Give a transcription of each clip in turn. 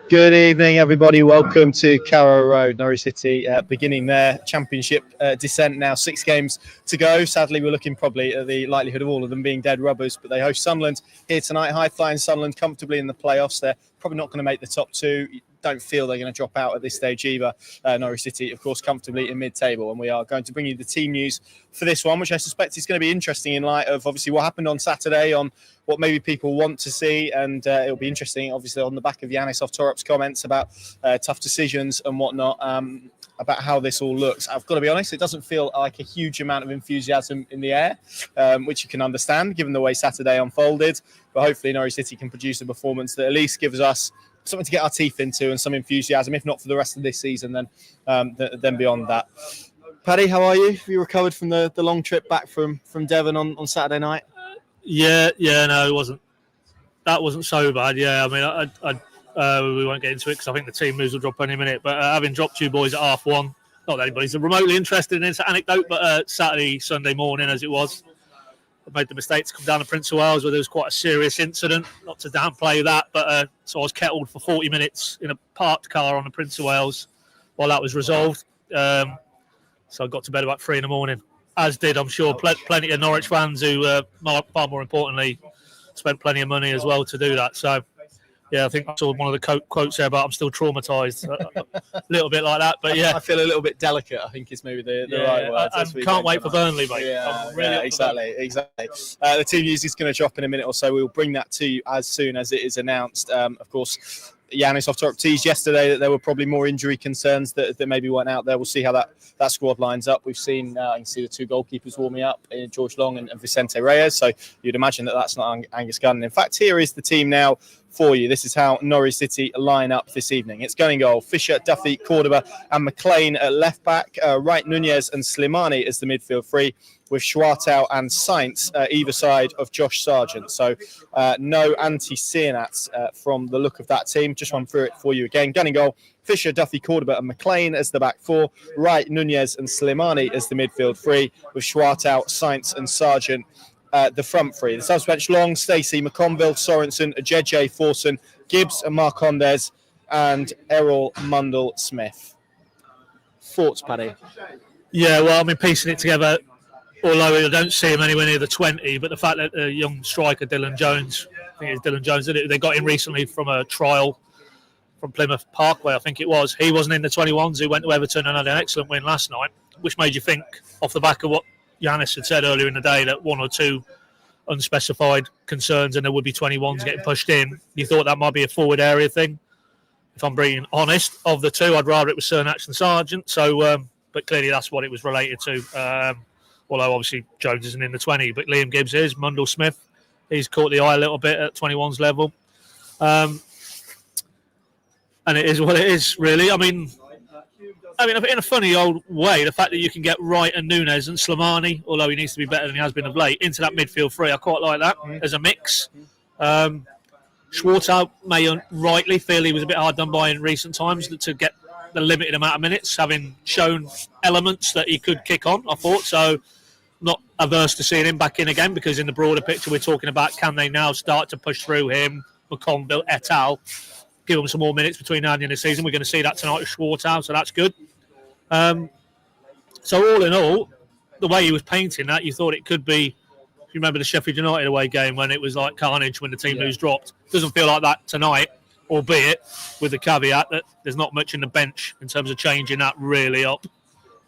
Good evening, everybody. Welcome to Carrow Road, Norwich City, beginning their championship descent now. 6 games to go. Sadly, we're looking probably at the likelihood of all of them being dead rubbers, but they host Sunderland here tonight. High-flying Sunderland comfortably in the playoffs. They're probably not going to make the top 2. Don't feel they're going to drop out at this stage either. Norwich City, of course, comfortably in mid-table, and we are going to bring you the team news for this one, which I suspect is going to be interesting in light of obviously what happened on Saturday, on what maybe people want to see, and it'll be interesting, obviously, on the back of Yannis Oftorup's comments about tough decisions and whatnot, about how this all looks. I've got to be honest, it doesn't feel like a huge amount of enthusiasm in the air, which you can understand given the way Saturday unfolded, but hopefully Norwich City can produce a performance that at least gives us something to get our teeth into and some enthusiasm, if not for the rest of this season, then beyond that. Paddy, how are you? Have you recovered from the long trip back from Devon on Saturday night? No, it wasn't. That wasn't so bad. Yeah, I mean, we won't get into it because I think the team news will drop any minute. But having dropped you boys at 1:30, not that anybody's remotely interested in this anecdote, but Saturday, Sunday morning as it was, I made the mistake to come down to Prince of Wales where there was quite a serious incident. Not to downplay that, but so I was kettled for 40 minutes in a parked car on the Prince of Wales while that was resolved. So I got to bed about 3 a.m. As did, I'm sure, plenty of Norwich fans who, far more importantly, spent plenty of money as well to do that. So, yeah, I think I saw one of the quotes there about I'm still traumatised. A little bit like that, but yeah. I feel a little bit delicate, I think is maybe the right word. I can't wait for Burnley, mate. Yeah, exactly. The team news is going to drop in a minute or so. We'll bring that to you as soon as it is announced. Of course, Yannis Oftorup teased yesterday that there were probably more injury concerns that maybe weren't out there. We'll see how that squad lines up. We've seen, I can see the 2 goalkeepers warming up, George Long and Vicente Reyes. So you'd imagine that's not Angus Gunn. In fact, here is the team now for you. This is how Norwich City line up this evening. It's Gunning goal, Fisher, Duffy, Cordoba and McLean at left back, Wright, Nunez and Slimani as the midfield 3, with Schwartau and Sainz either side of Josh Sargent. So no anti-Cianats from the look of that team. Just run through it for you again. Gunning goal, Fisher, Duffy, Cordoba and McLean as the back 4, Wright, Nunez and Slimani as the midfield 3, with Schwartau, Sainz and Sargent the front 3. The subs bench: Long, Stacey, McConville, Sorensen, Ajeje, Forson, Gibbs and Marcondes and Errol Mundle-Smith. Thoughts, Paddy? Yeah, well, I mean, piecing it together, although I don't see him anywhere near the 20, but the fact that the young striker, Dylan Jones, I think it's Dylan Jones, they got him recently from a trial from Plymouth Parkway, I think it was. He wasn't in the 21s, who went to Everton and had an excellent win last night, which made you think, off the back of what Yannis had said earlier in the day, that 1 or 2 unspecified concerns and there would be 21s getting pushed in. You thought that might be a forward area thing. If I'm being honest, of the 2, I'd rather it was Cernak and Sargent. So, but clearly that's what it was related to. Although obviously Jones isn't in the 20, but Liam Gibbs is. Mundle-Smith, he's caught the eye a little bit at 21's level. And it is what it is, really. I mean, in a funny old way, the fact that you can get Wright and Nunez and Slimani, although he needs to be better than he has been of late, into that midfield 3, I quite like that as a mix. Schwartau may rightly feel he was a bit hard done by in recent times to get the limited amount of minutes, having shown elements that he could kick on, I thought. So not averse to seeing him back in again, because in the broader picture we're talking about, can they now start to push through him, McConville, et al., give him some more minutes between now and the end of the season. We're going to see that tonight with Schwartau, so that's good. So all in all, the way he was painting that, you thought it could be, if you remember the Sheffield United away game when it was like carnage when the team news dropped. Doesn't feel like that tonight, albeit with the caveat that there's not much in the bench in terms of changing that really up.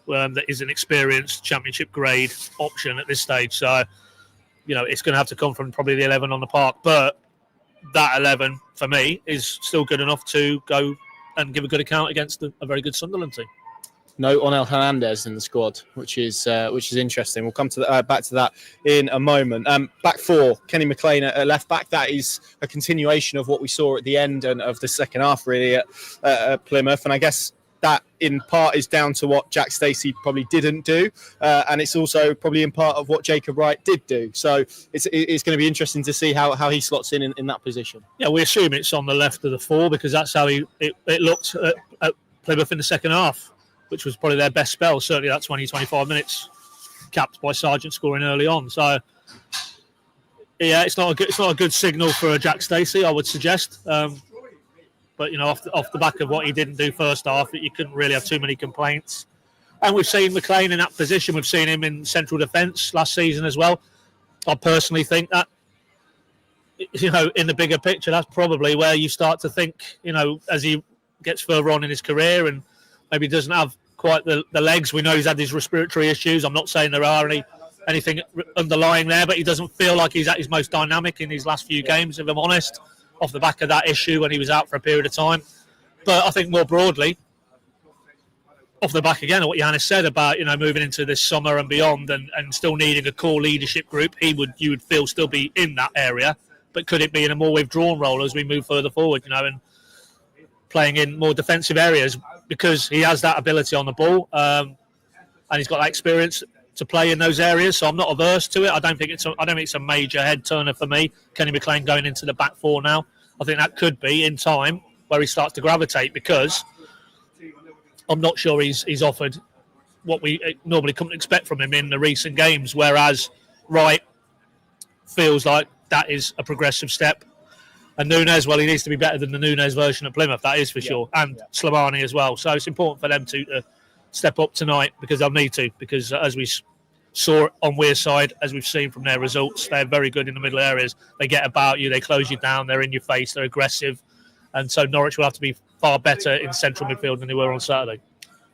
That is an experienced championship grade option at this stage. So, it's going to have to come from probably the 11 on the park. But that 11, for me, is still good enough to go and give a good account against a very good Sunderland team. No Onel Hernandez in the squad, which is interesting. We'll come to back to that in a moment. Back 4, Kenny McLean at left back. That is a continuation of what we saw at the end and of the second half, really, at Plymouth. And I guess that in part is down to what Jack Stacey probably didn't do, and it's also probably in part of what Jacob Wright did do. So it's going to be interesting to see how he slots in that position. Yeah, we assume it's on the left of the 4 because that's how it looked at Plymouth in the second half, which was probably their best spell, certainly that 20-25 minutes, capped by Sargent scoring early on. So, yeah, it's not a good signal for Jack Stacey, I would suggest. But, off the back of what he didn't do first half, you couldn't really have too many complaints. And we've seen McLean in that position. We've seen him in central defence last season as well. I personally think that, in the bigger picture, that's probably where you start to think, as he gets further on in his career and maybe doesn't have quite the legs. We know he's had these respiratory issues. I'm not saying there are anything underlying there, but he doesn't feel like he's at his most dynamic in his last few games, if I'm honest, off the back of that issue when he was out for a period of time. But I think more broadly, off the back again of what Yannis said about, moving into this summer and beyond and still needing a core leadership group, you would feel still be in that area. But could it be in a more withdrawn role as we move further forward, and playing in more defensive areas, because he has that ability on the ball and he's got that experience to play in those areas. So I'm not averse to it. I don't think it's a major head turner for me. Kenny McLean going into the back four now. I think that could be in time where he starts to gravitate, because I'm not sure he's offered what we normally couldn't expect from him in the recent games, whereas Wright feels like that is a progressive step. And Nunes, well, he needs to be better than the Nunes version at Plymouth, that is for sure. And Slimani as well. So it's important for them to step up tonight, because they'll need to. Because as we saw on Weir's side, as we've seen from their results, they're very good in the middle areas. They get about you, they close you down, they're in your face, they're aggressive. And so Norwich will have to be far better in central midfield than they were on Saturday.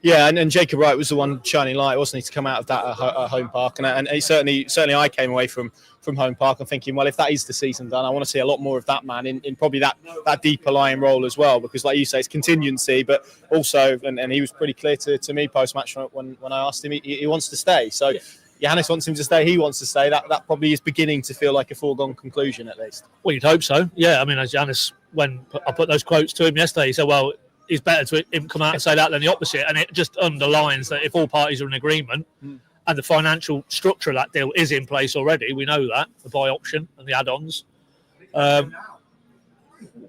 Yeah, and Jacob Wright was the one shining light, wasn't he, to come out of that at Home Park. And he certainly I came away from Home Park and thinking, well, if that is the season done, I want to see a lot more of that man in probably that deeper lying role as well, because like you say, it's contingency, but also, and he was pretty clear to me post-match when I asked him, he wants to stay. So Yannis wants him to stay, he wants to stay. That probably is beginning to feel like a foregone conclusion at least. Well, you'd hope so. Yeah, I mean, as Yannis, when I put those quotes to him yesterday, he said, well, it's better to him come out and say that than the opposite. And it just underlines that if all parties are in agreement and the financial structure of that deal is in place already, we know that, the buy option and the add-ons,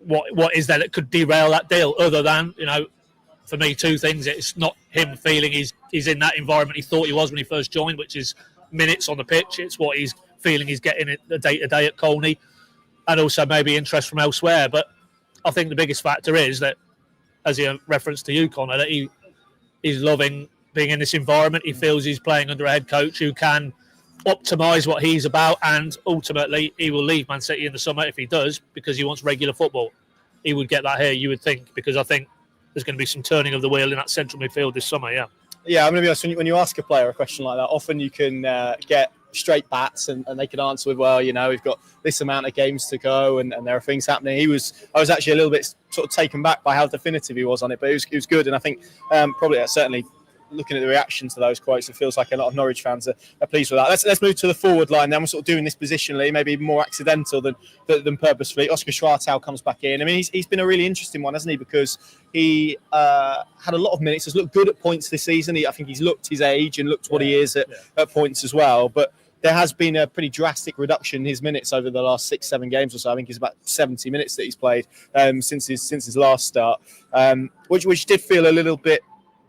what is there that could derail that deal other than, for me, two things. It's not him feeling he's in that environment he thought he was when he first joined, which is minutes on the pitch. It's what he's feeling he's getting it the day-to-day at Colney, and also maybe interest from elsewhere. But I think the biggest factor is that, as he referenced to you, Connor, that he's loving being in this environment. He feels he's playing under a head coach who can optimise what he's about, and ultimately he will leave Man City in the summer if he does, because he wants regular football. He would get that here, you would think, because I think there's going to be some turning of the wheel in that central midfield this summer, Yeah, I'm going to be honest, when you ask a player a question like that, often you can get straight bats and they can answer with, well, we've got this amount of games to go and there are things happening. I was actually a little bit sort of taken back by how definitive he was on it, but it was good. And I think probably certainly looking at the reaction to those quotes, it feels like a lot of Norwich fans are pleased with that. Let's move to the forward line then. We're sort of doing this positionally, maybe more accidental than purposefully. Oscar Schwartau comes back in. I mean, he's been a really interesting one, hasn't he? Because he had a lot of minutes, has looked good at points this season. I think he's looked his age and looked what he is at points as well. But there has been a pretty drastic reduction in his minutes over the last 6-7 games or so. I think it's about 70 minutes that he's played since his last start, which did feel a little bit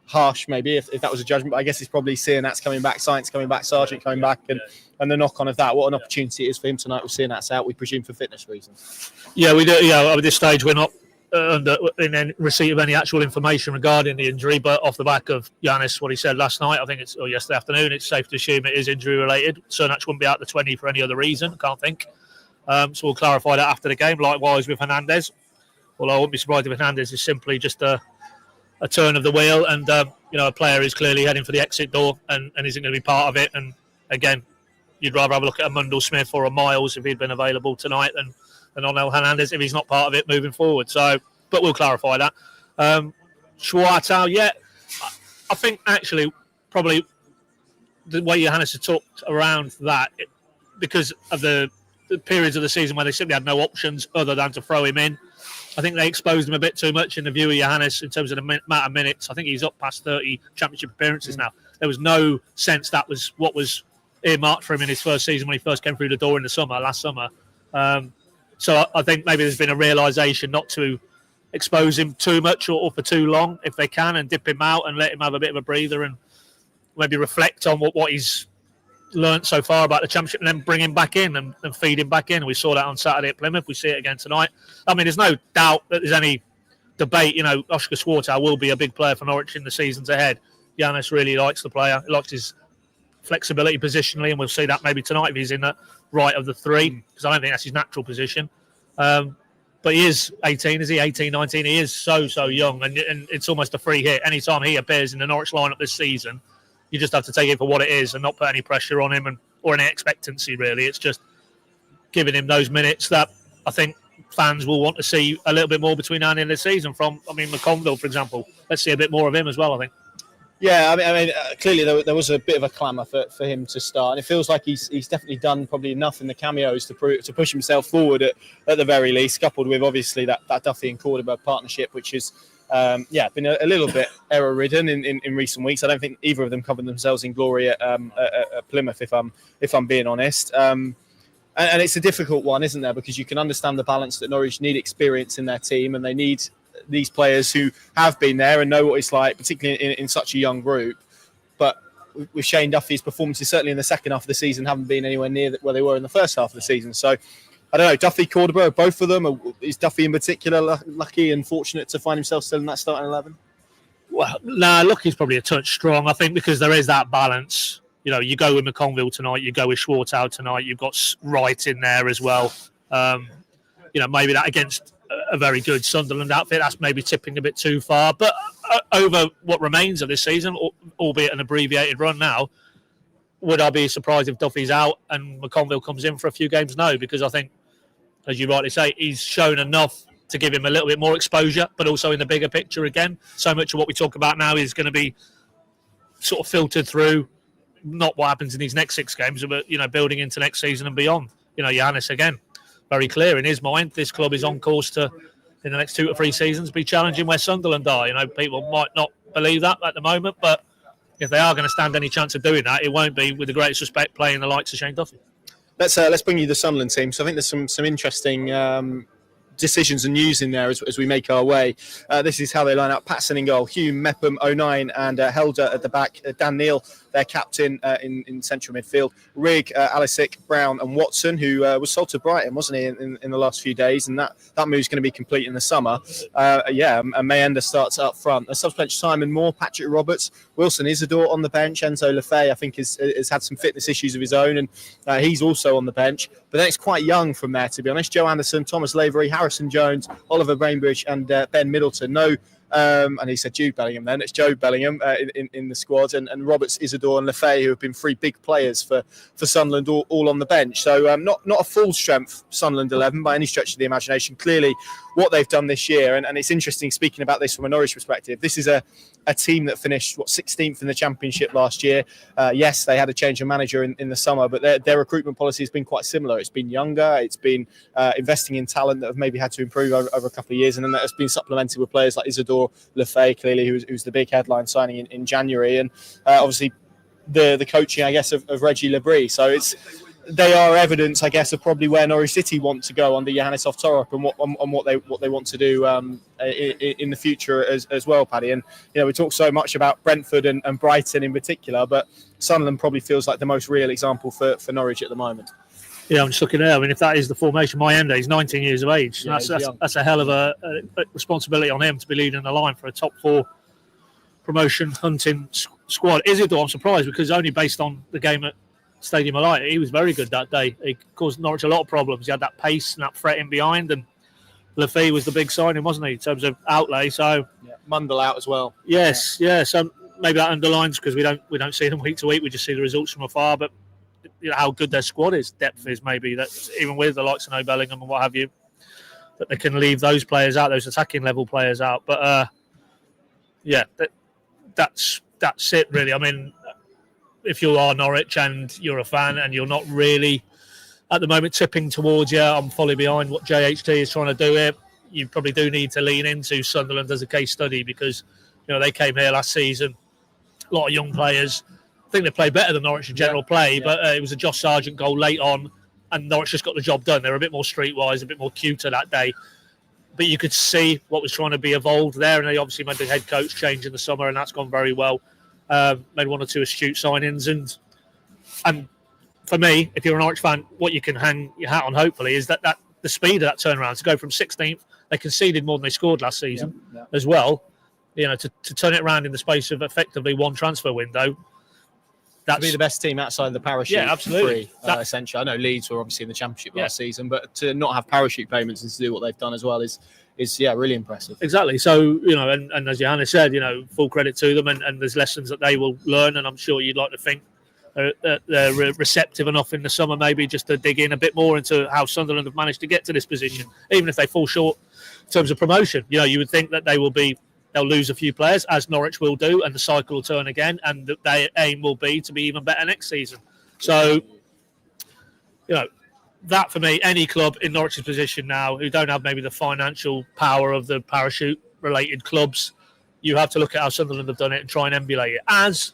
harsh, maybe, if that was a judgment. But I guess it's probably Sienat's coming back, Science coming back, Sargent coming back, and the knock-on of that. What an opportunity it is for him tonight with Sienat's out, we presume, for fitness reasons. Yeah, we do. Yeah, at this stage, we're not in receipt of any actual information regarding the injury, but off the back of Yannis, what he said last night, I think or yesterday afternoon, it's safe to assume it is injury-related. Cernak wouldn't be out the 20 for any other reason, I can't think. So we'll clarify that after the game, likewise with Hernandez. Although I wouldn't be surprised if Hernandez is simply just a turn of the wheel, and a player is clearly heading for the exit door and isn't going to be part of it. And again, you'd rather have a look at a Mundell Smith or a Miles if he'd been available tonight than Onel Hernandez if he's not part of it moving forward. So, but we'll clarify that. Schwartau, I think actually probably the way Johannes had talked around that, because of the periods of the season where they simply had no options other than to throw him in. I think they exposed him a bit too much in the view of Johannes in terms of the amount of minutes. I think he's up past 30 championship appearances now. There was no sense that was what was earmarked for him in his first season when he first came through the door in the last summer. So I think maybe there's been a realisation not to expose him too much or for too long if they can, and dip him out and let him have a bit of a breather and maybe reflect on what he's learnt so far about the championship, and then bring him back in and feed him back in. We saw that on Saturday at Plymouth. We see it again tonight. I mean, there's no doubt that there's any debate, Oscar Schwartau will be a big player for Norwich in the seasons ahead. Giannis really likes the player. He likes his flexibility positionally, and we'll see that maybe tonight if he's in the right of the three, because I don't think that's his natural position. But he is 18, is he? 18, 19. He is so young, and it's almost a free hit. Anytime he appears in the Norwich lineup this season, you just have to take it for what it is and not put any pressure on him or any expectancy, really. It's just giving him those minutes that I think fans will want to see a little bit more between now and the end of the season from, McConville, for example. Let's see a bit more of him as well, I think. Yeah, clearly there was a bit of a clamour for him to start, and it feels like he's definitely done probably enough in the cameos to push himself forward at the very least, coupled with obviously that Duffy and Cordoba partnership, which has been a little bit error-ridden in recent weeks. I don't think either of them covered themselves in glory at Plymouth, if I'm being honest. And it's a difficult one, isn't there? Because you can understand the balance that Norwich need experience in their team, and they need these players who have been there and know what it's like, particularly in such a young group. But with Shane Duffy's performances, certainly in the second half of the season, haven't been anywhere near where they were in the first half of the season. So, I don't know, Duffy, Cordoba, both of them, or is Duffy in particular lucky and fortunate to find himself still in that starting 11? Well, lucky's probably a touch strong, I think, because there is that balance. You go with McConville tonight, you go with Schwartau tonight, you've got Wright in there as well. Maybe that against a very good Sunderland outfit, that's maybe tipping a bit too far. But over what remains of this season, albeit an abbreviated run now, would I be surprised if Duffy's out and McConville comes in for a few games? No, because I think, as you rightly say, he's shown enough to give him a little bit more exposure, but also in the bigger picture again. So much of what we talk about now is going to be sort of filtered through not what happens in these next 6 games, but, building into next season and beyond. Giannis, again, very clear in his mind, this club is on course to, in the next 2 to 3 seasons, be challenging where Sunderland are. People might not believe that at the moment, but if they are going to stand any chance of doing that, it won't be, with the greatest respect, playing the likes of Shane Duffy. Let's bring you the Sunderland team. So I think there's some interesting decisions and news in there as we make our way. This is how they line up: Patson in goal, Hume, Mepham, O'Nien, and Helder at the back. Dan Neil, their captain, in central midfield. Rigg, Alisic, Brown, and Watson, who was sold to Brighton, wasn't he, in the last few days? And that move's going to be complete in the summer. And Mayenda starts up front. A subsequent Simon Moore, Patrick Roberts, Wilson Isidore on the bench. Enzo Lefebvre, I think, has had some fitness issues of his own, and he's also on the bench. But then it's quite young from there, to be honest. Joe Anderson, Thomas Lavery, Harrison Jones, Oliver Bainbridge, and Ben Middleton. And he said Jude Bellingham then. It's Joe Bellingham in the squad, and Roberts, Isidore, and Lefebvre, who have been 3 big players for Sunderland, all on the bench. So not a full strength Sunderland 11 by any stretch of the imagination. Clearly, what they've done this year, and it's interesting speaking about this from a Norwich perspective. This is a team that finished 16th in the Championship last year. Yes, they had a change of manager in the summer, but their recruitment policy has been quite similar. It's been younger, it's been investing in talent that have maybe had to improve over a couple of years, and then that has been supplemented with players like Isidore, Lefebvre, clearly, who's the big headline signing in January, and obviously the coaching, I guess, of Reggie Lebris. So they are evidence, I guess, of probably where Norwich City want to go under Johannes Oftorup and what they want to do in the future as well, Paddy. And we talk so much about Brentford and Brighton in particular, but Sunderland probably feels like the most real example for Norwich at the moment. Yeah, I'm just looking there. If that is the formation, Mayenda, he's 19 years of age. Yeah, that's a hell of a responsibility on him to be leading the line for a top 4 promotion hunting squad. Isidore, I'm surprised, because only based on the game at Stadium of Light, he was very good that day. He caused Norwich a lot of problems. He had that pace and that threat in behind, and Lefebvre was the big signing, wasn't he, in terms of outlay? So Mundell out as well. Yes, yeah. So maybe that underlines, because we don't see them week to week. We just see the results from afar, but how good their squad is, depth is, maybe that even with the likes of No Bellingham and what have you, that they can leave those players out, those attacking level players out. But that's it really. If you are Norwich and you're a fan and you're not really at the moment tipping towards, I'm fully behind what JHT is trying to do here, you probably do need to lean into Sunderland as a case study, because they came here last season, a lot of young players. I think they played better than Norwich in general play, but it was a Josh Sargent goal late on, and Norwich just got the job done. They were a bit more streetwise, a bit more cuter that day. But you could see what was trying to be evolved there, and they obviously made the head coach change in the summer, and that's gone very well. Made 1 or 2 astute signings, and for me, if you're a Norwich fan, what you can hang your hat on, hopefully, is that the speed of that turnaround, to go from 16th They conceded more than they scored last season as well. To turn it around in the space of effectively one transfer window. To be the best team outside the parachute, absolutely. Essentially. I know Leeds were obviously in the Championship last season, but to not have parachute payments and to do what they've done as well is really impressive. Exactly. So, and as Johannes said, full credit to them, and there's lessons that they will learn, and I'm sure you'd like to think they're receptive enough in the summer maybe just to dig in a bit more into how Sunderland have managed to get to this position, even if they fall short in terms of promotion. You would think that they'll lose a few players, as Norwich will do, and the cycle will turn again, and their aim will be to be even better next season. So, that for me, any club in Norwich's position now who don't have maybe the financial power of the parachute-related clubs, you have to look at how Sunderland have done it and try and emulate it. As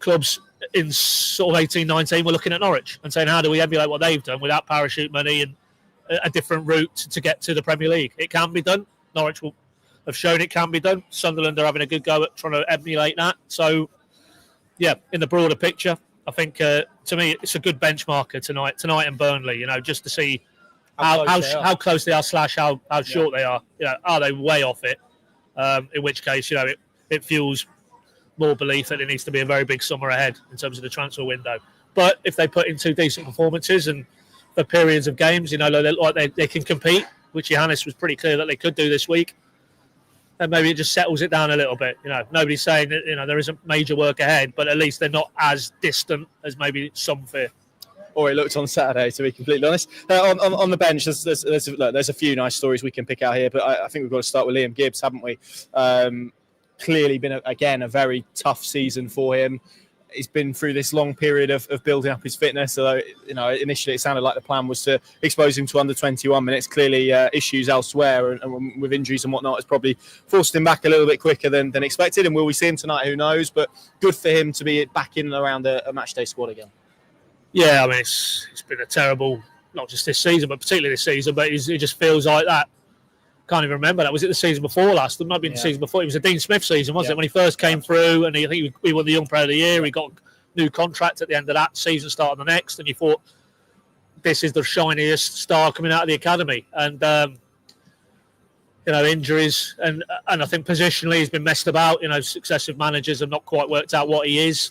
clubs in sort of 18-19 were looking at Norwich and saying, how do we emulate what they've done without parachute money and a different route to get to the Premier League? It can be done. Norwich will have shown it can be done. Sunderland are having a good go at trying to emulate that. So, in the broader picture, I think to me it's a good benchmarker tonight and Burnley. Just to see how close they are / how short they are. Are they way off it? In which case, it fuels more belief that it needs to be a very big summer ahead in terms of the transfer window. But if they put in 2 decent performances and for periods of games, they can compete, which Johannes was pretty clear that they could do this week. And maybe it just settles it down a little bit. Nobody's saying that there isn't major work ahead, but at least they're not as distant as maybe some fear. Or it looked on Saturday, to be completely honest. On the bench, there's a few nice stories we can pick out here, but I think we've got to start with Liam Gibbs, haven't we? Clearly been a very tough season for him. He's been through this long period of building up his fitness. Although initially it sounded like the plan was to expose him to under 21 minutes. Clearly, issues elsewhere and with injuries and whatnot has probably forced him back a little bit quicker than expected. And will we see him tonight? Who knows? But good for him to be back in and around a matchday squad again. Yeah, I mean it's been a terrible, not just this season, but particularly this season. But it just feels like that. Can't even remember that. Was it the season before last? It might have been the season before. It was a Dean Smith season, wasn't it? When he first came through, and I think we won the Young Player of the Year. He got a new contract at the end of that season, start of the next, and you thought this is the shiniest star coming out of the academy. And injuries and I think positionally he's been messed about. Successive managers have not quite worked out what he is.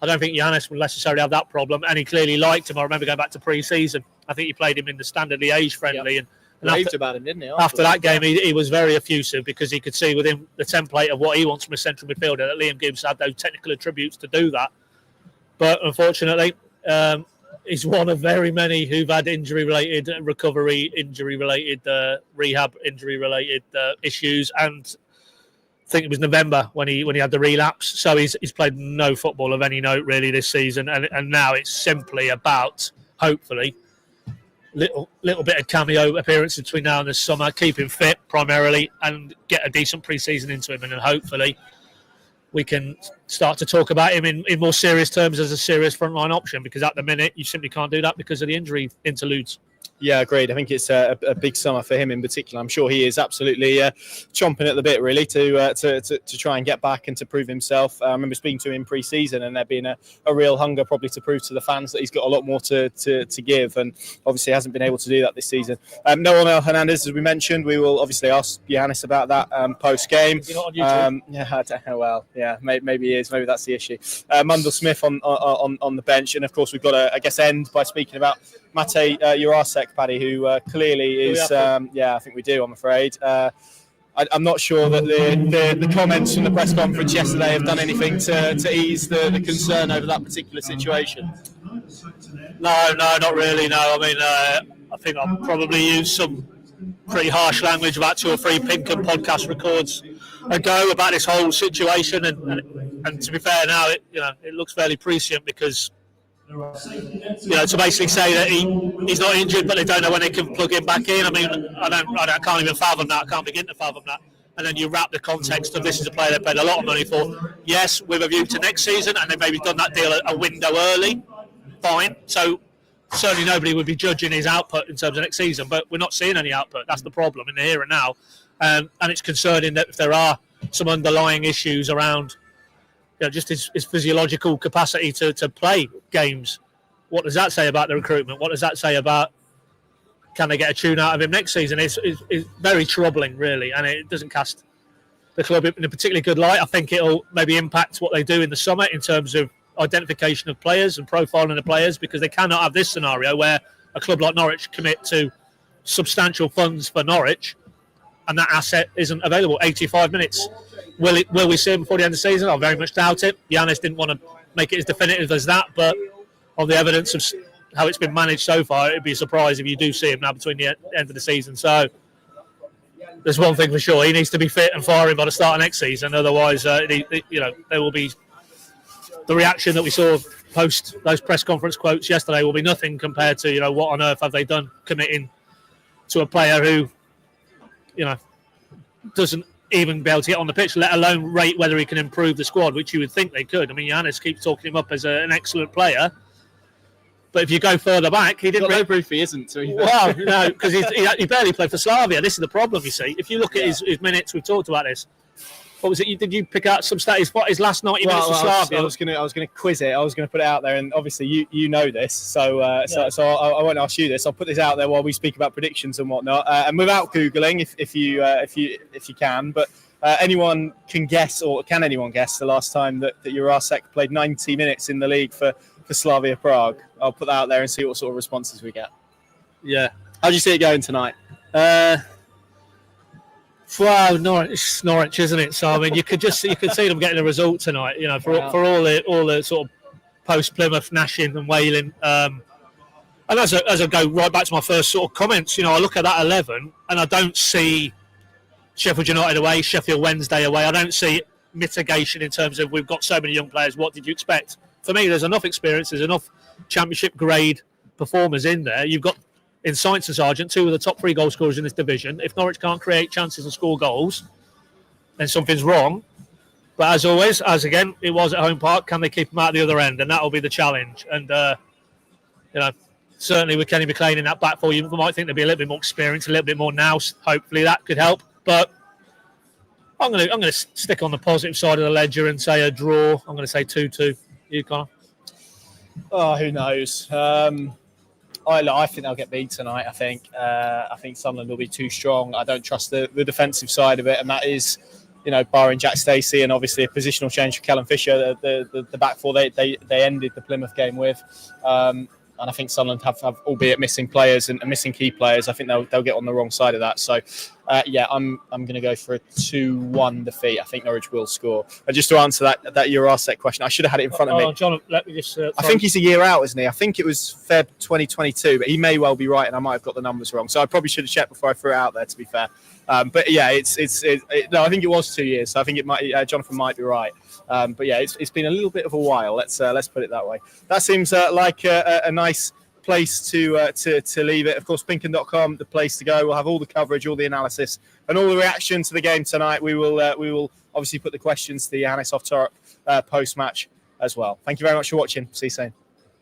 I don't think Giannis will necessarily have that problem, and he clearly liked him. I remember going back to pre-season. I think he played him in the standard age friendly and raved about him, didn't he? After that game, he was very effusive because he could see within the template of what he wants from a central midfielder that Liam Gibbs had those technical attributes to do that. But unfortunately, he's one of very many who've had injury-related recovery, injury-related rehab, injury-related issues, and I think it was November when he had the relapse. So he's played no football of any note really this season, and now it's simply about hopefully. Little bit of cameo appearance between now and the summer, keep him fit primarily, and get a decent pre-season into him, and then hopefully we can start to talk about him in more serious terms as a serious frontline option, because at the minute you simply can't do that because of the injury interludes. Yeah, agreed. I think it's a big summer for him in particular. I'm sure he is absolutely chomping at the bit, really, to try and get back and to prove himself. I remember speaking to him in pre-season, and there being a real hunger probably to prove to the fans that he's got a lot more to give, and obviously hasn't been able to do that this season. Noel Hernandez, as we mentioned, we will obviously ask Giannis about that post-game. Is he not on YouTube? I don't know. Well, yeah, maybe he is. Maybe that's the issue. Mundell Smith on the bench, and of course we've got to, I guess, end by speaking about Mate Jurasek, Paddy, who clearly is, I think we do, I'm afraid. I'm not sure that the comments from the press conference yesterday have done anything to ease the concern over that particular situation. No, not really, no. I mean, I think I'll probably use some pretty harsh language about 2 or 3 Pinkham podcast records ago about this whole situation, and to be fair now, it looks fairly prescient because to basically say that he's not injured, but they don't know when they can plug him back in. I mean, I can't even fathom that. I can't begin to fathom that. And then you wrap the context of this is a player they paid a lot of money for. Yes, with a view to next season, and they've maybe done that deal a window early. Fine. So certainly nobody would be judging his output in terms of next season, but we're not seeing any output. That's the problem in the here and now. And it's concerning that if there are some underlying issues around just his physiological capacity to play games. What does that say about the recruitment? What does that say about can they get a tune out of him next season? It's very troubling, really, and it doesn't cast the club in a particularly good light. I think it'll maybe impact what they do in the summer in terms of identification of players and profiling of players, because they cannot have this scenario where a club like Norwich commit to substantial funds for Norwich and that asset isn't available. 85 minutes. Will we see him before the end of the season? I very much doubt it. Giannis didn't want to make it as definitive as that, but on the evidence of how it's been managed so far, it'd be a surprise if you do see him now between the end of the season. So there's one thing for sure: he needs to be fit and firing by the start of next season. Otherwise, there will be the reaction that we saw post those press conference quotes yesterday will be nothing compared to what on earth have they done committing to a player who doesn't even be able to get on the pitch, let alone rate whether he can improve the squad, which you would think they could. I mean, Giannis keeps talking him up as an excellent player. But if you go further back, he didn't. No proof he isn't. Well, no, because he barely played for Slavia. This is the problem, you see. If you look at his minutes, we've talked about this. What was it? Did you pick out some stats? His last 90 minutes for Slavia? I was going to quiz it. I was going to put it out there, and obviously you know this, so I won't ask you this. I'll put this out there while we speak about predictions and whatnot, and without googling, if you can. But anyone can guess, or can anyone guess the last time that Jurasek played 90 minutes in the league for Slavia Prague? I'll put that out there and see what sort of responses we get. Yeah. How do you see it going tonight? Wow, Norwich, isn't it? So I mean, you could see them getting a result tonight. For all the sort of post Plymouth gnashing and wailing. And as I go right back to my first sort of comments, I look at that 11 and I don't see Sheffield United away, Sheffield Wednesday away. I don't see mitigation in terms of we've got so many young players. What did you expect? For me, there's enough experience, there's enough championship grade performers in there. You've got in Sainz and Sargent, 2 of the top 3 goal scorers in this division. If Norwich can't create chances and score goals, then something's wrong. But as always, as again, it was at home park, can they keep them out the other end? And that'll be the challenge. And, certainly with Kenny McLean in that back four, you might think there'd be a little bit more experience, a little bit more nous. Hopefully that could help. But I'm going to stick on the positive side of the ledger and say a draw. I'm going to say 2-2. You, Connor? Oh, who knows? I think they'll get beat tonight. I think Sunderland will be too strong. I don't trust the defensive side of it, and that is, barring Jack Stacey and obviously a positional change for Callum Fisher, the back four they ended the Plymouth game with. And I think Sunderland have albeit missing players and missing key players. I think they'll get on the wrong side of that. So, I'm going to go for a 2-1 defeat. I think Norwich will score. And just to answer that Jurasek question, I should have had it in front of me. John, let me just. I think he's a year out, isn't he? I think it was Feb 2022, but he may well be right, and I might have got the numbers wrong. So I probably should have checked before I threw it out there. To be fair, but yeah, no, I think it was 2 years. So I think it might. Jonathan might be right. But yeah, it's been a little bit of a while. Let's put it that way. That seems like a nice place to leave it. Of course, Pinken.com, the place to go. We'll have all the coverage, all the analysis, and all the reaction to the game tonight. We will obviously put the questions to the Giannis off Torp post match as well. Thank you very much for watching. See you soon.